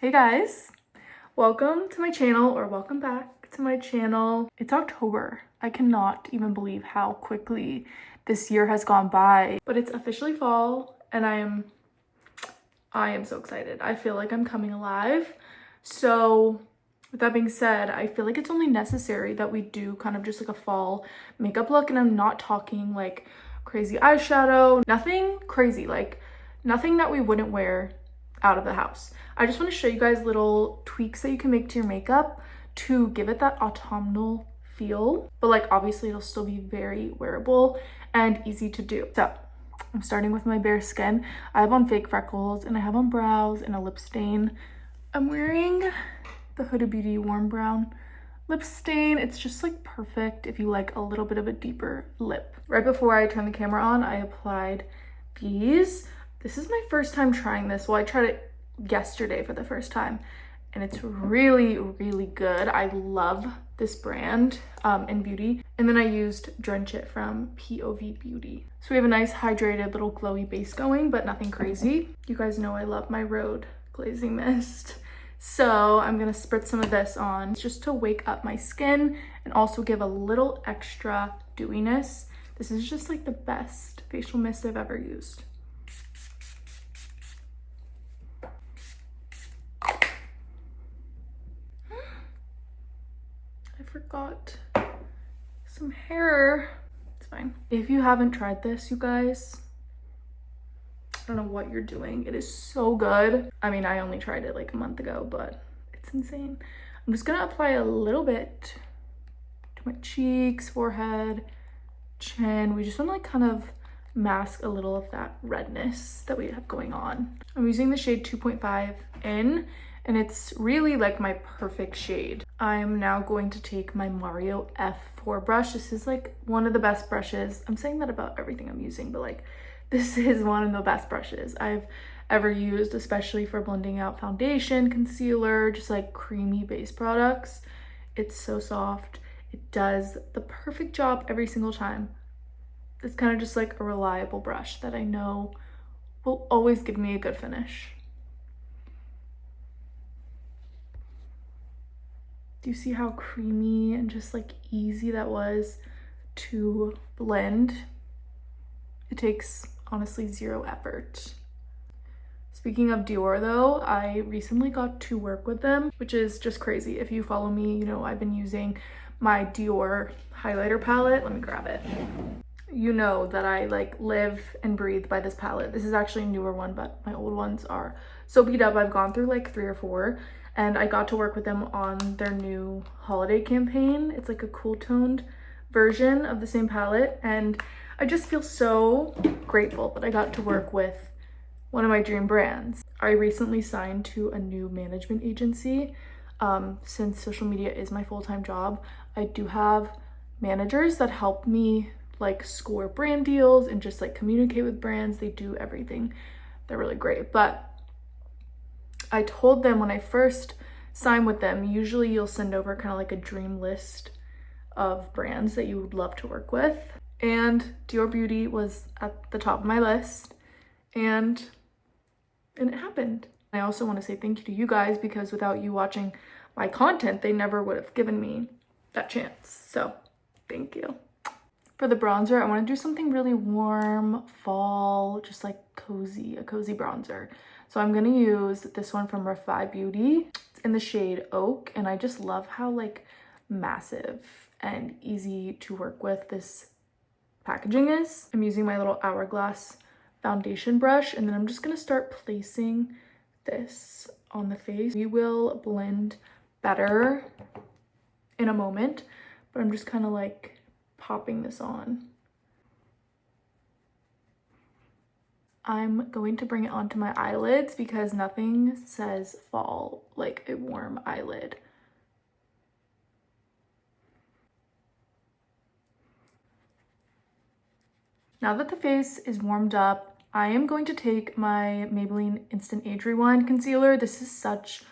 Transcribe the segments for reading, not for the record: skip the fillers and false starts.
Hey guys, welcome to my channel, or welcome back to my channel. It's October. I cannot even believe how quickly this year has gone by, but it's officially fall and I am so excited. I feel like I'm coming alive. So with that being said, I feel like it's only necessary that we do kind of just like a fall makeup look, and I'm not talking like crazy eyeshadow, nothing crazy, like nothing that we wouldn't wear out of the house. I just want to show you guys little tweaks that you can make to your makeup to give it that autumnal feel, but like obviously it'll still be very wearable and easy to do. So I'm starting with my bare skin. I have on fake freckles and I have on brows and a lip stain. I'm wearing the Huda Beauty warm brown lip stain. It's just like perfect if you like a little bit of a deeper lip. Right before I turned the camera on, I applied these. This is my first time trying this. Well, I tried it yesterday for the first time and it's really, really good. I love this brand in beauty. And then I used Drench It from POV Beauty. So we have a nice hydrated little glowy base going, but nothing crazy. You guys know I love my Rhode glazing mist. So I'm gonna spritz some of this on just to wake up my skin and also give a little extra dewiness. This is just like the best facial mist I've ever used. I forgot some hair. It's fine. If you haven't tried this, you guys, I don't know what you're doing. It is so good. I mean, I only tried it like a month ago, but it's insane. I'm just gonna apply a little bit to my cheeks, forehead, chin. We just want to like kind of mask a little of that redness that we have going on. I'm using the shade 2.5 in, and it's really like my perfect shade. I'm now going to take my Mario F4 brush. This is like one of the best brushes. I'm saying that about everything I'm using, but like this is one of the best brushes I've ever used, especially for blending out foundation, concealer, just like creamy base products. It's so soft. It does the perfect job every single time. It's kind of just like a reliable brush that I know will always give me a good finish. Do you see how creamy and just like easy that was to blend? It takes honestly zero effort. Speaking of Dior though, I recently got to work with them, which is just crazy. If you follow me, you know I've been using my Dior highlighter palette. Let me grab it. You know that I like live and breathe by this palette. This is actually a newer one, but my old ones are so beat up. I've gone through like 3 or 4, and I got to work with them on their new holiday campaign. It's like a cool toned version of the same palette, and I just feel so grateful that I got to work with one of my dream brands. I recently signed to a new management agency. Since social media is my full-time job, I do have managers that help me like score brand deals and just like communicate with brands. They do everything. They're really great. But I told them when I first signed with them, usually you'll send over kind of like a dream list of brands that you would love to work with. And Dior Beauty was at the top of my list, and it happened. I also want to say thank you to you guys, because without you watching my content, they never would have given me that chance. So thank you. For the bronzer, I want to do something really warm, fall, just like cozy, a cozy bronzer. So I'm going to use this one from MORPHE Beauty. It's in the shade Oak, and I just love how like massive and easy to work with this packaging is. I'm using my little Hourglass foundation brush, and then I'm just going to start placing this on the face. We will blend better in a moment, but I'm just kind of like popping this on. I'm going to bring it onto my eyelids because nothing says fall like a warm eyelid. Now that the face is warmed up, I am going to take my Maybelline Instant Age Rewind concealer. This is such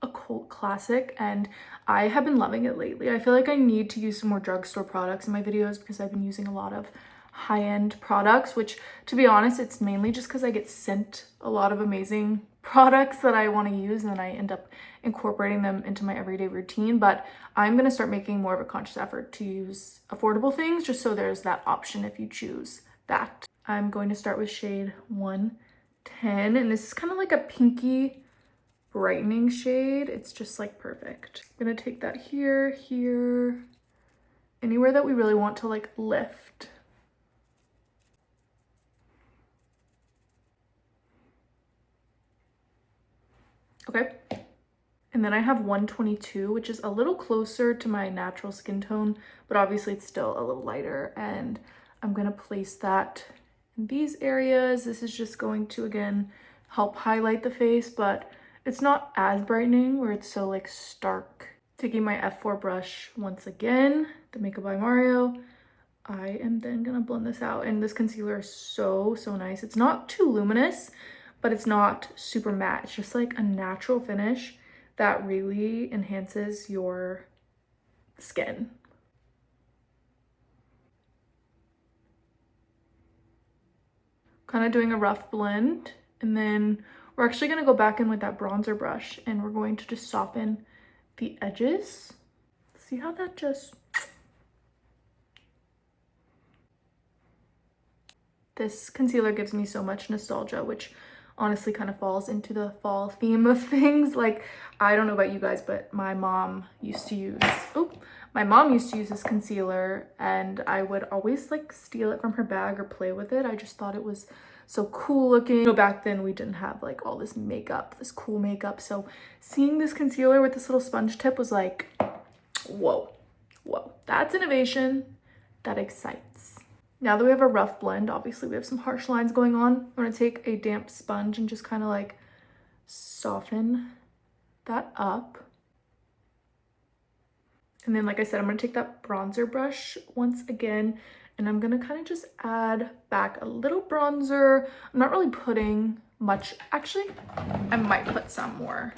a cult classic and I have been loving it lately. I feel like I need to use some more drugstore products in my videos because I've been using a lot of high-end products, which to be honest, it's mainly just because I get sent a lot of amazing products that I want to use and then I end up incorporating them into my everyday routine. But I'm going to start making more of a conscious effort to use affordable things just so there's that option if you choose that. I'm going to start with shade 110, and this is kind of like a pinky brightening shade. It's just like perfect. I'm gonna take that here, here, anywhere that we really want to like lift. Okay. And then I have 122, which is a little closer to my natural skin tone, but obviously it's still a little lighter. And I'm gonna place that in these areas. This is just going to, again, help highlight the face, but it's not as brightening where it's so like stark. Taking my F4 brush once again, the Makeup by Mario, I am then gonna blend this out. And this concealer is so nice. It's not too luminous, but it's not super matte. It's just like a natural finish that really enhances your skin. Kind of doing a rough blend, and then we're actually going to go back in with that bronzer brush and we're going to just soften the edges. See how that just... This concealer gives me so much nostalgia, which honestly kind of falls into the fall theme of things. Like, I don't know about you guys, but my mom used to use this concealer and I would always like steal it from her bag or play with it. I just thought it was so cool looking. You know, back then we didn't have like all this makeup, this cool makeup. So seeing this concealer with this little sponge tip was like, whoa, that's innovation. That excites. Now that we have a rough blend, obviously we have some harsh lines going on. I'm gonna take a damp sponge and just kind of like soften that up. And then, like I said, I'm gonna take that bronzer brush once again, and I'm gonna kind of just add back a little bronzer. I'm not really putting much. Actually, I might put some more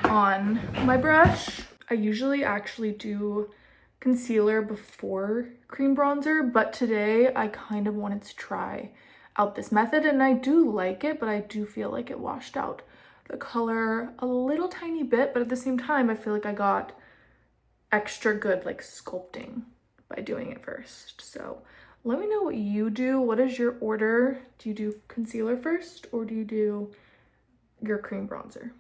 on my brush. I usually actually do concealer before cream bronzer, but today I kind of wanted to try out this method, and I do like it, but I do feel like it washed out the color a little tiny bit, but at the same time I feel like I got extra good like sculpting by doing it first. So let me know what you do. What is your order? Do you do concealer first or do you do your cream bronzer?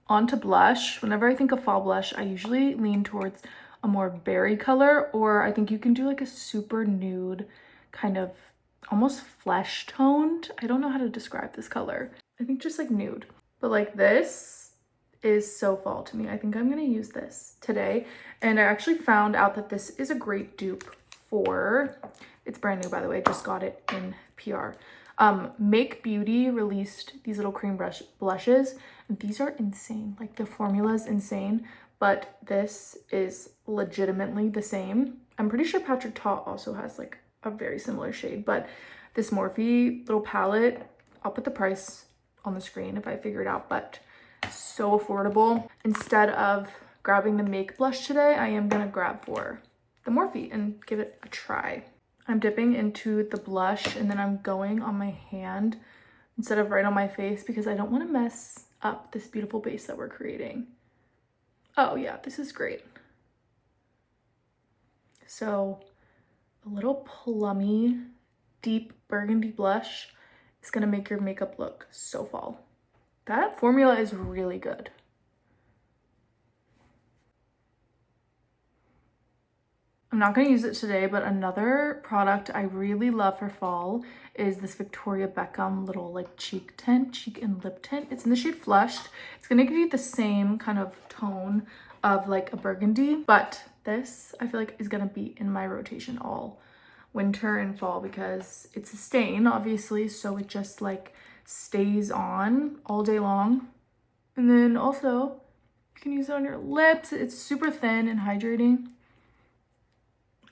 On to blush. Whenever I think of fall blush, I usually lean towards a more berry color, or I think you can do like a super nude kind of almost flesh toned. I don't know how to describe this color. I think just like nude, but like this is so fall to me. I think I'm gonna use this today. And I actually found out that this is a great dupe for, it's brand new by the way, just got it in PR. Make Beauty released these little cream blushes. These are insane, like the formula is insane, but this is legitimately the same. I'm pretty sure Patrick Ta also has like a very similar shade, but this Morphe little palette, I'll put the price on the screen if I figure it out, but so affordable. Instead of grabbing the Make blush today, I am gonna grab for the Morphe and give it a try. I'm dipping into the blush and then I'm going on my hand instead of right on my face because I don't want to mess up this beautiful base that we're creating. Oh yeah, this is great. So a little plummy, deep burgundy blush is gonna make your makeup look so fall. That formula is really good. I'm not going to use it today, but another product I really love for fall is this Victoria Beckham little like cheek and lip tint. It's in the shade Flushed. It's going to give you the same kind of tone of like a burgundy, but this I feel like is going to be in my rotation all winter and fall because it's a stain obviously, so it just like stays on all day long. And then also you can use it on your lips. It's super thin and hydrating.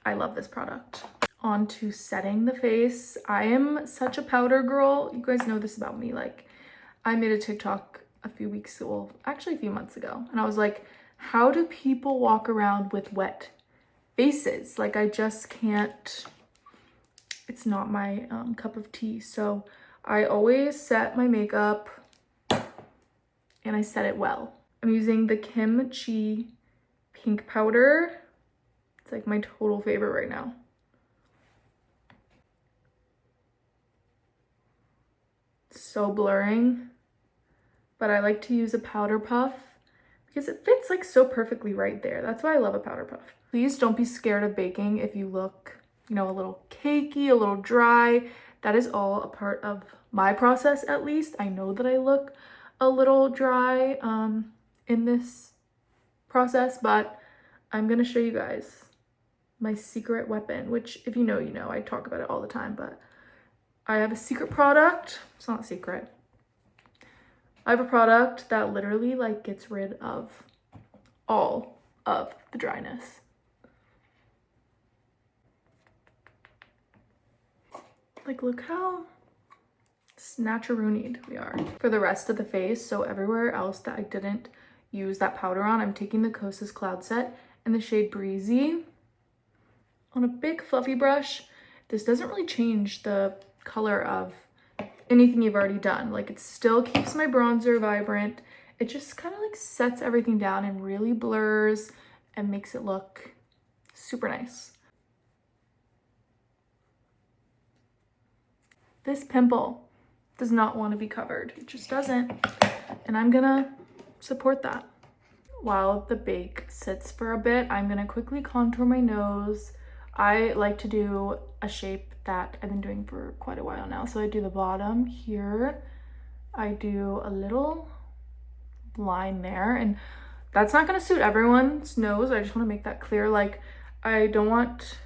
I love this product. On to setting the face. I am such a powder girl. You guys know this about me. Like, I made a TikTok a few months ago, and I was like, how do people walk around with wet faces? Like, I just can't. it's not my cup of tea. So I always set my makeup and I set it well. I'm using the Kimchi pink powder. It's like my total favorite right now. So blurring, but I like to use a powder puff because it fits like so perfectly right there. That's why I love a powder puff. Please don't be scared of baking if you look, you know, a little cakey, a little dry. That is all a part of my process, at least. I know that I look a little dry in this process, but I'm gonna show you guys my secret weapon, which if you know, you know. I talk about it all the time, but I have a secret product. It's not secret. I have a product that literally like gets rid of all of the dryness. Like, look how snatcheroonied we are. For the rest of the face, so everywhere else that I didn't use that powder on, I'm taking the Kosas Cloud Set in the shade Breezy on a big fluffy brush. This doesn't really change the color of anything you've already done. Like, it still keeps my bronzer vibrant. It just kind of like sets everything down and really blurs and makes it look super nice. This pimple does not want to be covered. It just doesn't. And I'm gonna support that. While the bake sits for a bit, I'm gonna quickly contour my nose. I like to do a shape that I've been doing for quite a while now. So I do the bottom here. I do a little line there, and that's not gonna suit everyone's nose. I just wanna make that clear. Like, I don't want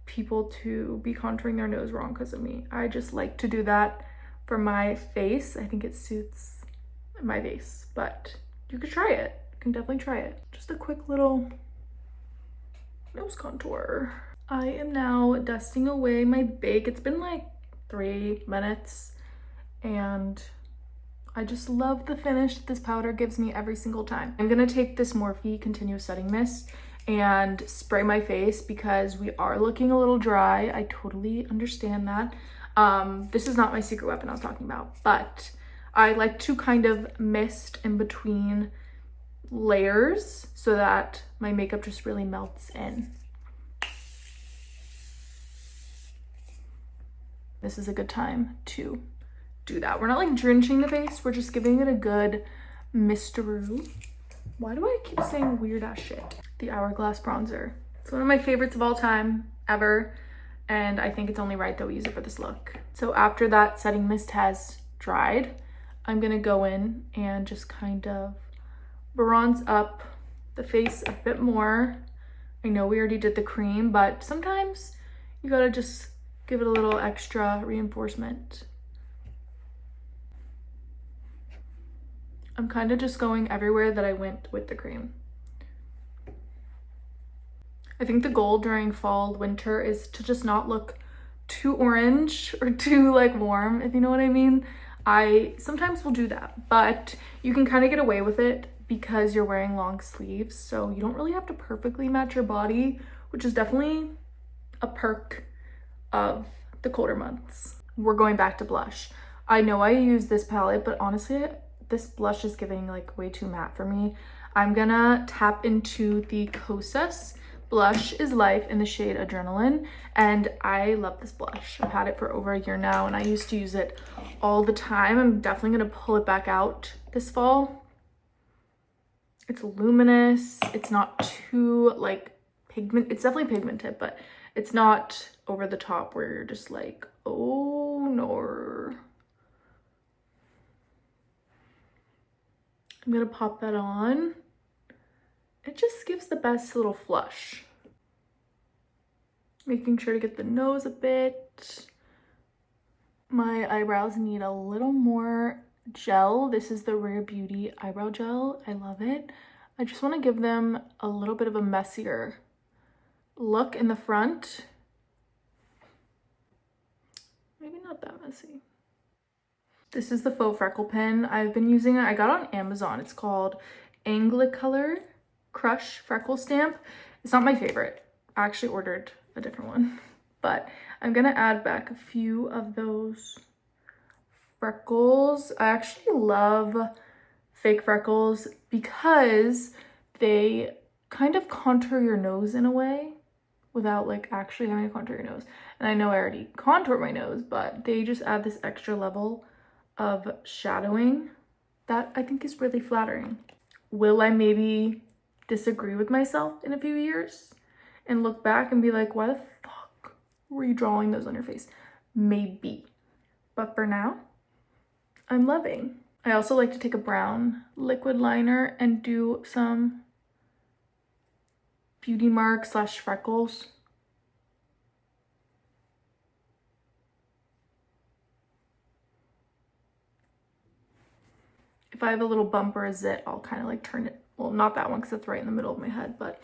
people to be contouring their nose wrong because of me. I just like to do that for my face. I think it suits my face, but you could try it. You can definitely try it. Just a quick little nose contour. I am now dusting away my bake. It's been like 3 minutes and I just love the finish that this powder gives me every single time. I'm gonna take this Morphe Continuous Setting Mist and spray my face because we are looking a little dry. I totally understand that. This is not my secret weapon I was talking about, but I like to kind of mist in between layers so that my makeup just really melts in. This is a good time to do that. We're not like drenching the face, we're just giving it a good misteroo. Why do I keep saying weird ass shit? The Hourglass bronzer. It's one of my favorites of all time, ever. And I think it's only right that we use it for this look. So after that setting mist has dried, I'm gonna go in and just kind of bronze up the face a bit more. I know we already did the cream, but sometimes you gotta just give it a little extra reinforcement. I'm kind of just going everywhere that I went with the cream. I think the goal during fall, winter is to just not look too orange or too like warm, if you know what I mean. I sometimes will do that, but you can kind of get away with it because you're wearing long sleeves, so you don't really have to perfectly match your body, which is definitely a perk of the colder months. We're going back to blush. I know I use this palette, but honestly, this blush is giving like way too matte for me. I'm gonna tap into the Kosas Blush is Life in the shade Adrenaline, and I love this blush. I've had it for over a year now, and I used to use it all the time. I'm definitely gonna pull it back out this fall. It's luminous. It's not too like pigment. It's definitely pigmented, but it's not over the top where you're just like, oh no. I'm gonna pop that on. It just gives the best little flush. Making sure to get the nose a bit. My eyebrows need a little more gel. This is the Rare Beauty eyebrow gel. I love it. I just want to give them a little bit of a messier look in the front. Maybe not that messy. This is the Faux freckle pen. I've been using it. I got it on Amazon. It's called Anglicolor Crush Freckle Stamp. It's not my favorite. I actually ordered a different one, but I'm gonna add back a few of those freckles. I actually love fake freckles because they kind of contour your nose in a way without like actually having to contour your nose. And I know I already contoured my nose, but they just add this extra level of shadowing that I think is really flattering. Will I maybe disagree with myself in a few years and look back and be like, why the fuck were you drawing those on your face? Maybe. But for now, I'm loving. I also like to take a brown liquid liner and do some beauty mark slash freckles. If I have a little bump or a zit, I'll kind of like turn it, well, not that one because that's right in the middle of my head, but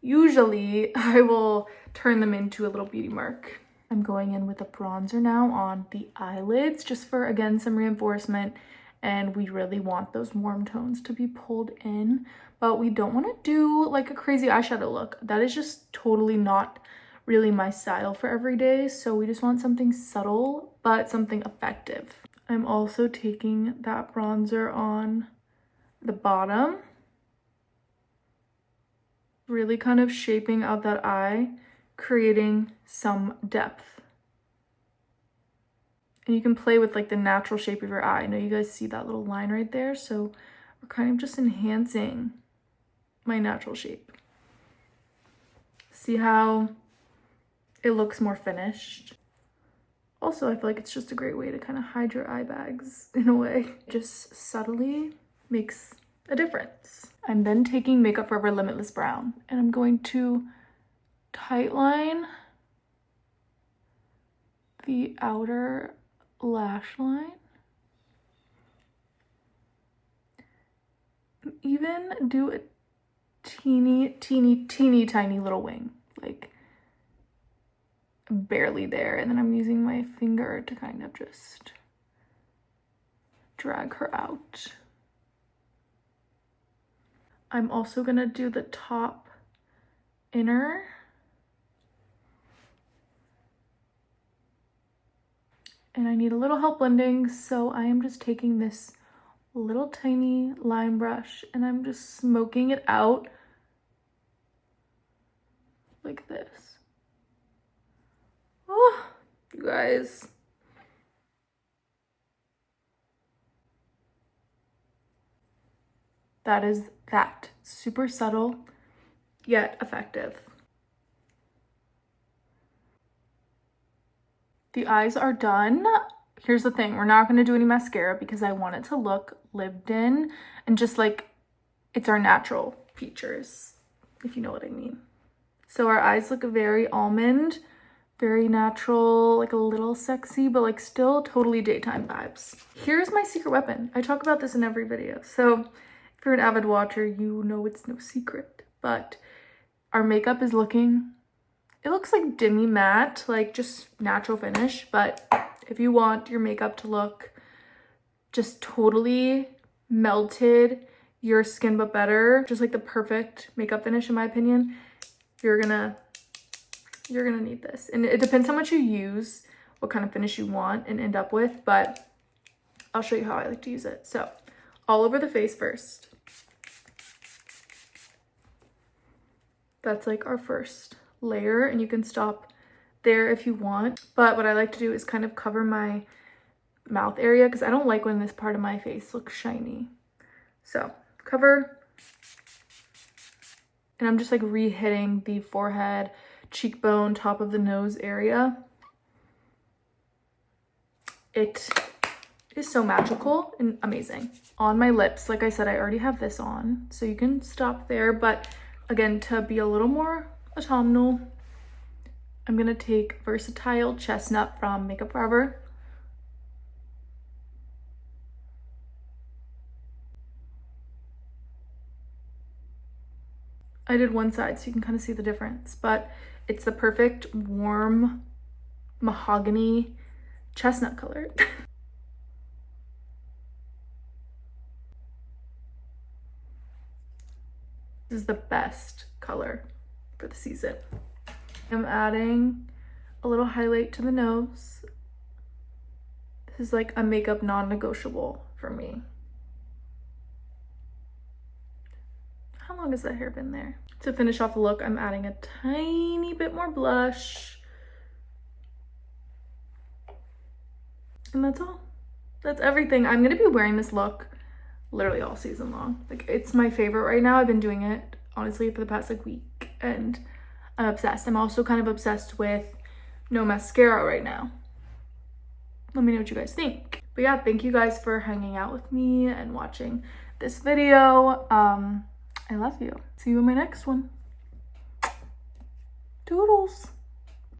usually I will turn them into a little beauty mark. I'm going in with a bronzer now on the eyelids just for, again, some reinforcement. And we really want those warm tones to be pulled in, but we don't want to do like a crazy eyeshadow look. That is just totally not really my style for every day. So we just want something subtle, but something effective. I'm also taking that bronzer on the bottom, really kind of shaping out that eye, creating some depth. And you can play with like the natural shape of your eye. I know you guys see that little line right there. So we're kind of just enhancing my natural shape. See how it looks more finished? Also, I feel like it's just a great way to kind of hide your eye bags in a way. Just subtly makes a difference. I'm then taking Makeup Forever Limitless Brown and I'm going to tightline the outer lash line. Even do a teeny tiny little wing, like barely there. And then I'm using my finger to kind of just drag her out. I'm also gonna do the top inner. And I need a little help blending, so I am just taking this little tiny line brush and I'm just smoking it out like this. Oh, you guys. That is that. Super subtle, yet effective. The eyes are done. Here's the thing, we're not gonna do any mascara because I want it to look lived in and just like it's our natural features, if you know what I mean. So our eyes look very almond, very natural, like a little sexy, but like still totally daytime vibes. Here's my secret weapon. I talk about this in every video. So if you're an avid watcher, you know it's no secret, but our makeup is looking, it looks like demi matte, like just natural finish. But if you want your makeup to look just totally melted, your skin but better, just like the perfect makeup finish in my opinion, you're gonna need this. And it depends how much you use, what kind of finish you want and end up with, but I'll show you how I like to use it. So all over the face first. That's like our first layer, and you can stop there if you want. But what I like to do is kind of cover my mouth area because I don't like when this part of my face looks shiny. So cover, and I'm just like re-hitting the forehead, cheekbone, top of the nose area. It is so magical and amazing. On my lips, like I said, I already have this on, so you can stop there. But again, to be a little more autumnal, I'm gonna take Versatile Chestnut from Makeup Forever. I did one side so you can kind of see the difference, but it's the perfect warm mahogany chestnut color. This is the best color for the season. I'm adding a little highlight to the nose. This is like a makeup non-negotiable for me. How long has that hair been there? To finish off the look, I'm adding a tiny bit more blush. And that's all. That's everything. I'm gonna be wearing this look literally all season long. Like, it's my favorite right now. I've been doing it honestly for the past like week and I'm obsessed. I'm also kind of obsessed with no mascara right now. Let me know what you guys think. But yeah, thank you guys for hanging out with me and watching this video. I love you. See you in my next one. Toodles.